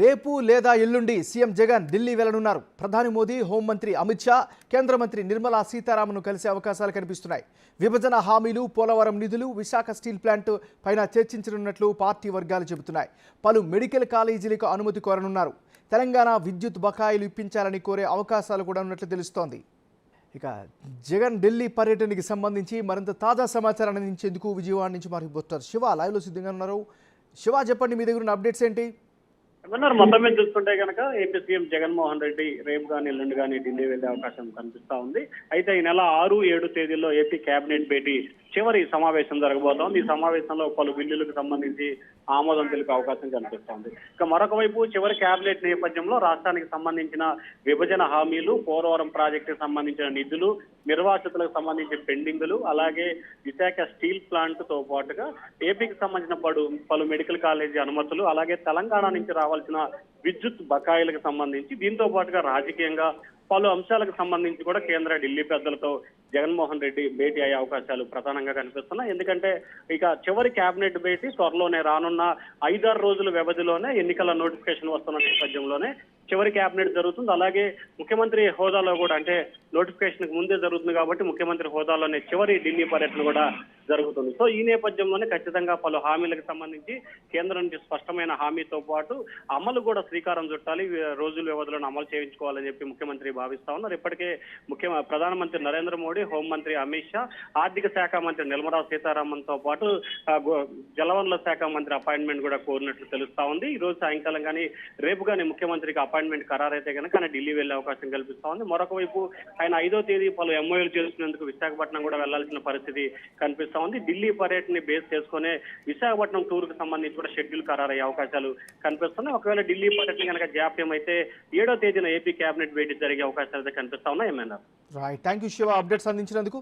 రేపు లేదా ఎల్లుండి సీఎం జగన్ ఢిల్లీ వెళ్లనున్నారు. ప్రధాని మోదీ, హోంమంత్రి అమిత్ షా, కేంద్ర మంత్రి నిర్మలా సీతారామన్ను కలిసే అవకాశాలు కనిపిస్తున్నాయి. విభజన హామీలు, పోలవరం నిధులు, విశాఖ స్టీల్ ప్లాంట్ పైన చర్చించనున్నట్లు పార్టీ వర్గాలు చెబుతున్నాయి. పలు మెడికల్ కాలేజీలకు అనుమతి కోరనున్నారు. తెలంగాణ విద్యుత్ బకాయిలు ఇప్పించాలని కోరే అవకాశాలు కూడా ఉన్నట్లు తెలుస్తోంది. ఇక జగన్ ఢిల్లీ పర్యటనకి సంబంధించి మరింత తాజా సమాచారాన్ని అందించేందుకు విజయవాడ నుంచి మరి డాక్టర్ శివ లైవ్లో సిద్ధంగా ఉన్నారు. శివ, చెప్పండి, మీ దగ్గర ఉన్న అప్డేట్స్ ఏంటి? మొత్తం మీద చూసుకుంటే కనుక ఏపీ సీఎం జగన్మోహన్ రెడ్డి రేపు కానీ ఎల్లుండి కానీ ఢిల్లీ వెళ్లే అవకాశం కనిపిస్తా ఉంది. అయితే ఈ నెల 6, 7 తేదీల్లో ఏపీ కేబినెట్ భేటీ చివరి సమావేశం జరగబోతోంది. ఈ సమావేశంలో పలు బిల్లులకు సంబంధించి ఆమోదం తెలిపే అవకాశం కనిపిస్తోంది. ఇక మరొక వైపు చివరి కేబినెట్ నేపథ్యంలో రాష్ట్రానికి సంబంధించిన విభజన హామీలు, పోలవరం ప్రాజెక్టుకు సంబంధించిన నిధులు, నిర్వాసితులకు సంబంధించిన పెండింగులు, అలాగే విశాఖ స్టీల్ ప్లాంట్ తో పాటుగా ఏపీకి సంబంధించిన పలు మెడికల్ కాలేజీ అనుమతులు, అలాగే తెలంగాణ నుంచి రావాల్సిన విద్యుత్ బకాయిలకు సంబంధించి దీంతో పాటుగా రాజకీయంగా పలు అంశాలకు సంబంధించి కూడా కేంద్ర ఢిల్లీ పెద్దలతో జగన్మోహన్ రెడ్డి భేటీ అయ్యే అవకాశాలు ప్రధానంగా కనిపిస్తున్నాయి. ఎందుకంటే ఇక చివరి కేబినెట్ భేటీ త్వరలోనే రానున్న 5-6 రోజుల వ్యవధిలోనే ఎన్నికల నోటిఫికేషన్ వస్తున్న నేపథ్యంలోనే చివరి కేబినెట్ జరుగుతుంది. అలాగే ముఖ్యమంత్రి హోదాలో కూడా, అంటే నోటిఫికేషన్ ముందే జరుగుతుంది కాబట్టి ముఖ్యమంత్రి హోదాలోనే చివరి ఢిల్లీ పర్యటన కూడా జరుగుతుంది. సో ఈ నేపథ్యంలోనే ఖచ్చితంగా పలు హామీలకు సంబంధించి కేంద్రం నుంచి స్పష్టమైన హామీతో పాటు అమలు కూడా శ్రీకారం చుట్టాలి, రోజుల వ్యవధిలో అమలు చేయించుకోవాలని చెప్పి ముఖ్యమంత్రి భావిస్తా ఉన్నారు. ఇప్పటికే ప్రధానమంత్రి నరేంద్ర మోడీ, హోంమంత్రి అమిత్ షా, ఆర్థిక శాఖ మంత్రి నిర్మలా సీతారామన్ తో పాటు జలవనరుల శాఖ మంత్రి అపాయింట్మెంట్ కూడా కోరినట్లు తెలుస్తా ఉంది. ఈ రోజు సాయంకాలం కానీ రేపు కానీ ముఖ్యమంత్రికి అపాయింట్మెంట్ ఖరారైతే కనుక ఆయన ఢిల్లీ వెళ్లే అవకాశం కల్పిస్తా ఉంది. మరొక వైపు ఆయన 5వ తేదీ పలు ఎంఓయూలు చేసుకునేందుకు విశాఖపట్నం కూడా వెళ్లాల్సిన పరిస్థితి కనిపిస్తా ఉంది. ఢిల్లీ పర్యటన బేస్ చేసుకునే విశాఖపట్నం టూర్ కు సంబంధించి కూడా షెడ్యూల్ ఖరారయ్యే అవకాశాలు కనిపిస్తున్నాయి. ఒకవేళ ఢిల్లీ పర్యటన కనుక జాప్యం అయితే 7వ తేదీన ఏపీ కేబినెట్ భేటీ జరిగే అవకాశాలు అయితే కనిపిస్తా ఉన్నాయి. ఏమైనా right, thank you Shiva updates అందించినందుకు.